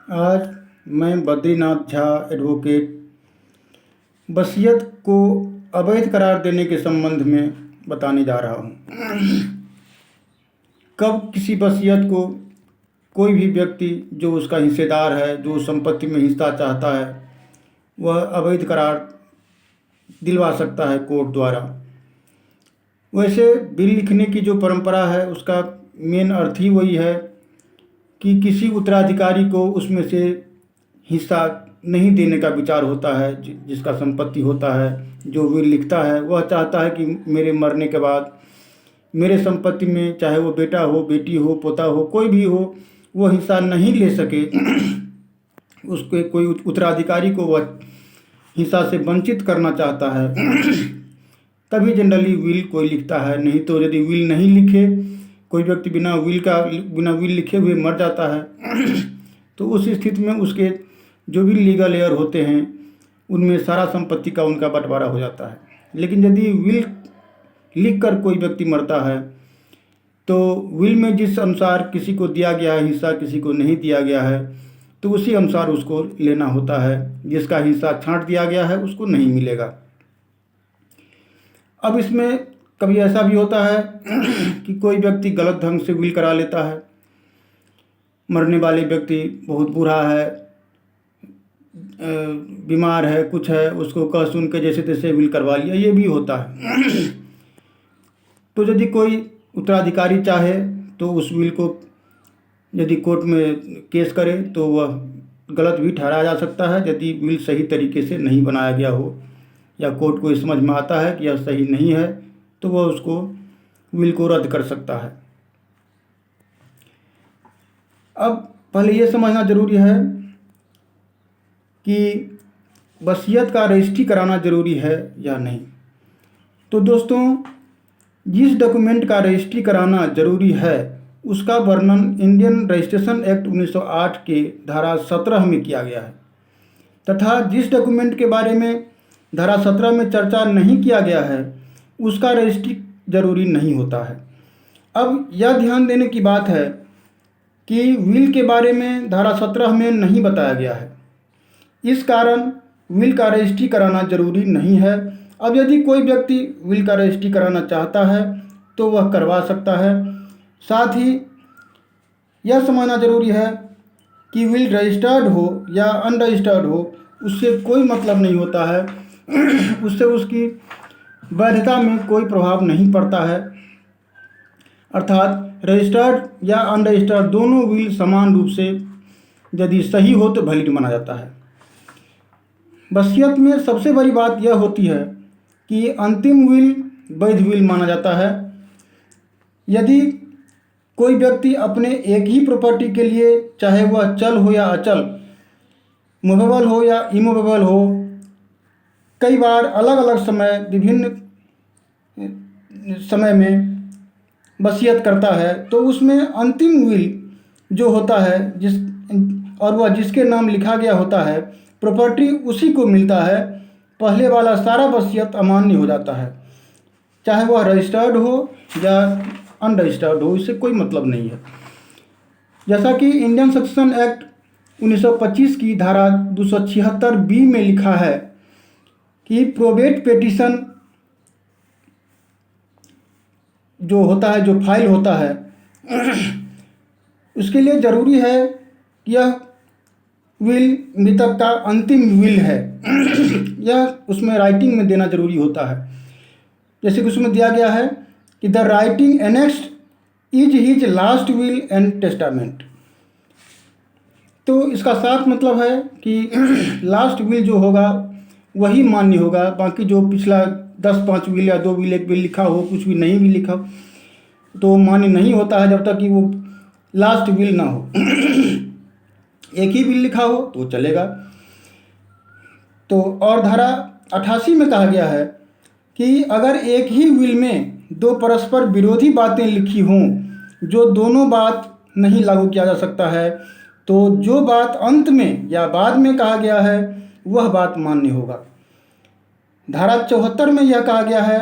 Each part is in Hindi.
आज मैं बद्रीनाथ झा एडवोकेट वसीयत को अवैध करार देने के संबंध में बताने जा रहा हूँ। कब किसी वसीयत को कोई भी व्यक्ति जो उसका हिस्सेदार है, जो संपत्ति में हिस्सा चाहता है, वह अवैध करार दिलवा सकता है कोर्ट द्वारा। वैसे बिल लिखने की जो परंपरा है उसका मेन अर्थ ही वही है कि किसी उत्तराधिकारी को उसमें से हिस्सा नहीं देने का विचार होता है। जिसका संपत्ति होता है, जो विल लिखता है, वह चाहता है कि मेरे मरने के बाद मेरे संपत्ति में चाहे वो बेटा हो, बेटी हो, पोता हो, कोई भी हो, वो हिस्सा नहीं ले सके। उसके कोई उत्तराधिकारी को वह हिस्सा से वंचित करना चाहता है तभी जनरली विल कोई लिखता है। नहीं तो यदि विल नहीं लिखे, कोई व्यक्ति बिना विल लिखे हुए मर जाता है तो उस स्थिति में उसके जो भी लीगल हेयर होते हैं उनमें सारा संपत्ति का उनका बंटवारा हो जाता है। लेकिन यदि विल लिख कर कोई व्यक्ति मरता है तो विल में जिस अनुसार किसी को दिया गया है हिस्सा, किसी को नहीं दिया गया है, तो उसी अनुसार उसको लेना होता है। जिसका हिस्सा छांट दिया गया है उसको नहीं मिलेगा। अब इसमें कभी ऐसा भी होता है कि कोई व्यक्ति गलत ढंग से विल करा लेता है। मरने वाले व्यक्ति बहुत बूढ़ा है, बीमार है, कुछ है, उसको कह सुन के जैसे तैसे विल करवा लिया, ये भी होता है। तो यदि कोई उत्तराधिकारी चाहे तो उस विल को यदि कोर्ट में केस करे तो वह गलत भी ठहराया जा सकता है। यदि विल सही तरीके से नहीं बनाया गया हो या कोर्ट को समझ में आता है कि यह सही नहीं है तो वह उसको विल को रद्द कर सकता है। अब पहले ये समझना जरूरी है कि वसीयत का रजिस्ट्री कराना जरूरी है या नहीं। तो दोस्तों, जिस डॉक्यूमेंट का रजिस्ट्री कराना जरूरी है उसका वर्णन इंडियन रजिस्ट्रेशन एक्ट 1908 के धारा 17 में किया गया है, तथा जिस डॉक्यूमेंट के बारे में धारा 17 में चर्चा नहीं किया गया है उसका रजिस्ट्री जरूरी नहीं होता है। अब यह ध्यान देने की बात है कि विल के बारे में धारा 17 में नहीं बताया गया है, इस कारण विल का रजिस्ट्री कराना जरूरी नहीं है। अब यदि कोई व्यक्ति विल का रजिस्ट्री कराना चाहता है तो वह करवा सकता है। साथ ही यह समझना जरूरी है कि विल रजिस्टर्ड हो या अनरजिस्टर्ड हो उससे कोई मतलब नहीं होता है उससे उसकी वैधता में कोई प्रभाव नहीं पड़ता है। अर्थात रजिस्टर्ड या अनरजिस्टर्ड दोनों विल समान रूप से यदि सही हो तो वैलिड माना जाता है। वसीयत में सबसे बड़ी बात यह होती है कि अंतिम विल वैध विल माना जाता है। यदि कोई व्यक्ति अपने एक ही प्रॉपर्टी के लिए, चाहे वह चल हो या अचल, मूवेबल हो या इमूवेबल हो, कई बार अलग अलग समय विभिन्न समय में वसीयत करता है तो उसमें अंतिम विल जो होता है और वह जिसके नाम लिखा गया होता है, प्रॉपर्टी उसी को मिलता है। पहले वाला सारा वसीयत अमान्य हो जाता है, चाहे वह रजिस्टर्ड हो या अनरजिस्टर्ड हो, इससे कोई मतलब नहीं है। जैसा कि इंडियन सक्सेशन एक्ट 1925 की धारा 276B में लिखा है कि प्रोबेट पिटीशन जो होता है, जो फाइल होता है, उसके लिए ज़रूरी है कि यह विल मृतक का अंतिम विल है यह उसमें राइटिंग में देना जरूरी होता है। जैसे कि उसमें दिया गया है कि the writing annexed is his last will and testament. तो इसका साफ मतलब है कि लास्ट विल जो होगा वही मान्य होगा। बाकी जो पिछला 10-5 विल या 2 विल, 1 विल लिखा हो, कुछ भी नहीं भी लिखा तो मान्य नहीं होता है जब तक कि वो लास्ट विल ना हो। एक ही विल लिखा हो तो चलेगा। तो और धारा 88 में कहा गया है कि अगर एक ही विल में 2 परस्पर विरोधी बातें लिखी हों जो दोनों बात नहीं लागू किया जा सकता है तो जो बात अंत में या बाद में कहा गया है वह बात मान्य होगा। धारा 74 में यह कहा गया है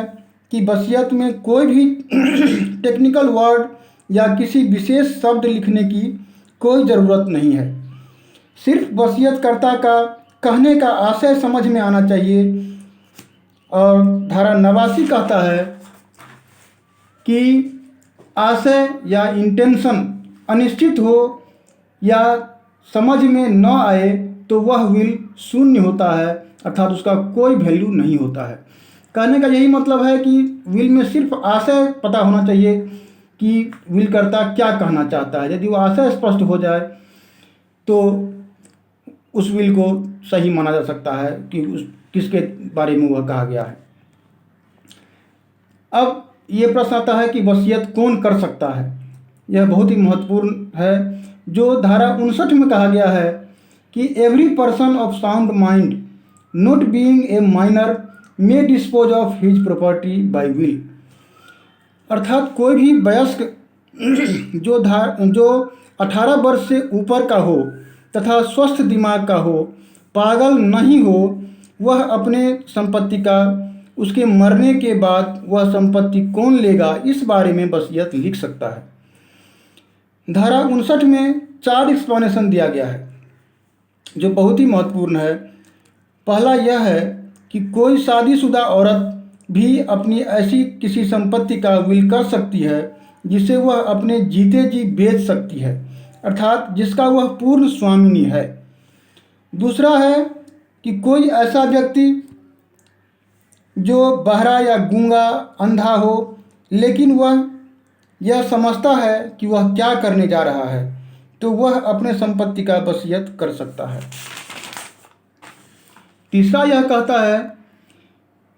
कि वसीयत में कोई भी टेक्निकल वर्ड या किसी विशेष शब्द लिखने की कोई ज़रूरत नहीं है। सिर्फ वसीयतकर्ता का कहने का आशय समझ में आना चाहिए। और धारा 89 कहता है कि आशय या इंटेंशन अनिश्चित हो या समझ में न आए तो वह विल शून्य होता है, अर्थात उसका कोई वैल्यू नहीं होता है। कहने का यही मतलब है कि विल में सिर्फ आशय पता होना चाहिए कि विल कर्ता क्या कहना चाहता है। यदि वो आशय स्पष्ट हो जाए तो उस विल को सही माना जा सकता है कि उस किसके बारे में वह कहा गया है। अब ये प्रश्न आता है कि वसीयत कौन कर सकता है। यह बहुत ही महत्वपूर्ण है। जो धारा 59 में कहा गया है कि every person of sound mind not being a minor may dispose of his property bye will, अर्थात कोई भी वयस्क जो 18 वर्ष से ऊपर का हो तथा स्वस्थ दिमाग का हो, पागल नहीं हो, वह अपने संपत्ति का उसके मरने के बाद वह संपत्ति कौन लेगा इस बारे में वसीयत लिख सकता है। धारा 59 में 4 एक्सप्लेनेशन दिया गया है जो बहुत ही महत्वपूर्ण है। पहला यह है कि कोई शादीशुदा औरत भी अपनी ऐसी किसी संपत्ति का विल कर सकती है जिसे वह अपने जीते जी बेच सकती है, अर्थात जिसका वह पूर्ण स्वामिनी है। दूसरा है कि कोई ऐसा व्यक्ति जो बहरा या गूंगा अंधा हो लेकिन वह यह समझता है कि वह क्या करने जा रहा है, तो वह अपने संपत्ति का वसीयत कर सकता है। तीसरा यह कहता है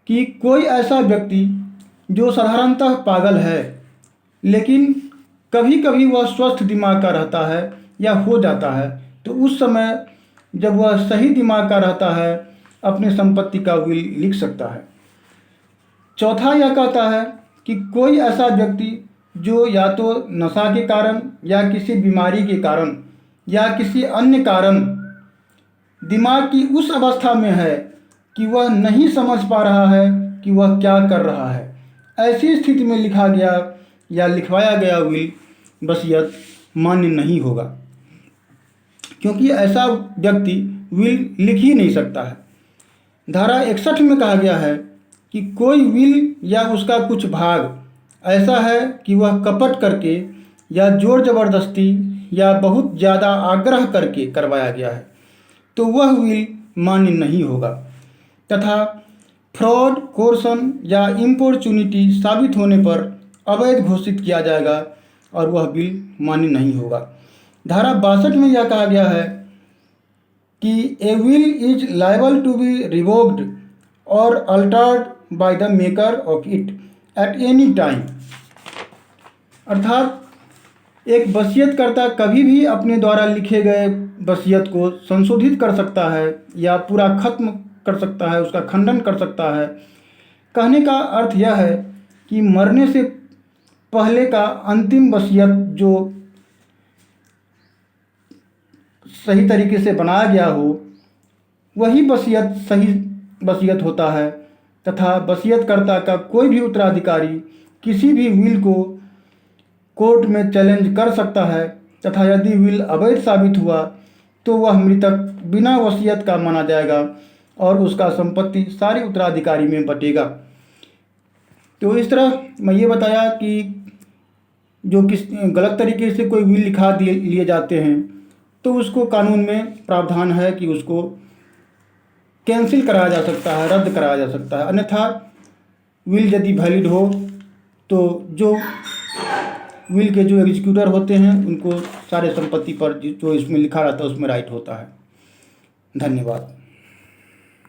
कि कोई ऐसा व्यक्ति जो साधारणतः पागल है लेकिन कभी कभी वह स्वस्थ दिमाग का रहता है या हो जाता है, तो उस समय जब वह सही दिमाग का रहता है अपने संपत्ति का विल लिख सकता है। चौथा यह कहता है कि कोई ऐसा व्यक्ति जो या तो नशा के कारण या किसी बीमारी के कारण या किसी अन्य कारण दिमाग की उस अवस्था में है कि वह नहीं समझ पा रहा है कि वह क्या कर रहा है, ऐसी स्थिति में लिखा गया या लिखवाया गया विल वसीयत मान्य नहीं होगा, क्योंकि ऐसा व्यक्ति विल लिख ही नहीं सकता है। धारा 61 में कहा गया है कि कोई विल या उसका कुछ भाग ऐसा है कि वह कपट करके या जोर जबरदस्ती या बहुत ज़्यादा आग्रह करके करवाया गया है, तो वह विल मान्य नहीं होगा तथा फ्रॉड, कोर्सन या इम्पोर्चुनिटी साबित होने पर अवैध घोषित किया जाएगा और वह विल मान्य नहीं होगा। धारा 62 में यह कहा गया है कि a will is liable to be revoked और altered by the maker of it at any time, अर्थात एक वसीयतकर्ता कभी भी अपने द्वारा लिखे गए वसीयत को संशोधित कर सकता है या पूरा खत्म कर सकता है, उसका खंडन कर सकता है। कहने का अर्थ यह है कि मरने से पहले का अंतिम वसीयत जो सही तरीके से बनाया गया हो वही वसीयत सही वसीयत होता है तथा वसीयतकर्ता का कोई भी उत्तराधिकारी किसी भी विल को कोर्ट में चैलेंज कर सकता है तथा यदि विल अवैध साबित हुआ तो वह मृतक बिना वसीयत का माना जाएगा और उसका संपत्ति सारी उत्तराधिकारी में बटेगा। तो इस तरह मैं ये बताया कि जो किस गलत तरीके से कोई विल लिखा लिए जाते हैं तो उसको कानून में प्रावधान है कि उसको कैंसिल कराया जा सकता है, रद्द कराया जा सकता है। अन्यथा विल यदि वैलिड हो तो जो विल के जो एग्जीक्यूटर होते हैं उनको सारे संपत्ति पर जो इसमें लिखा रहता है उसमें राइट होता है। धन्यवाद।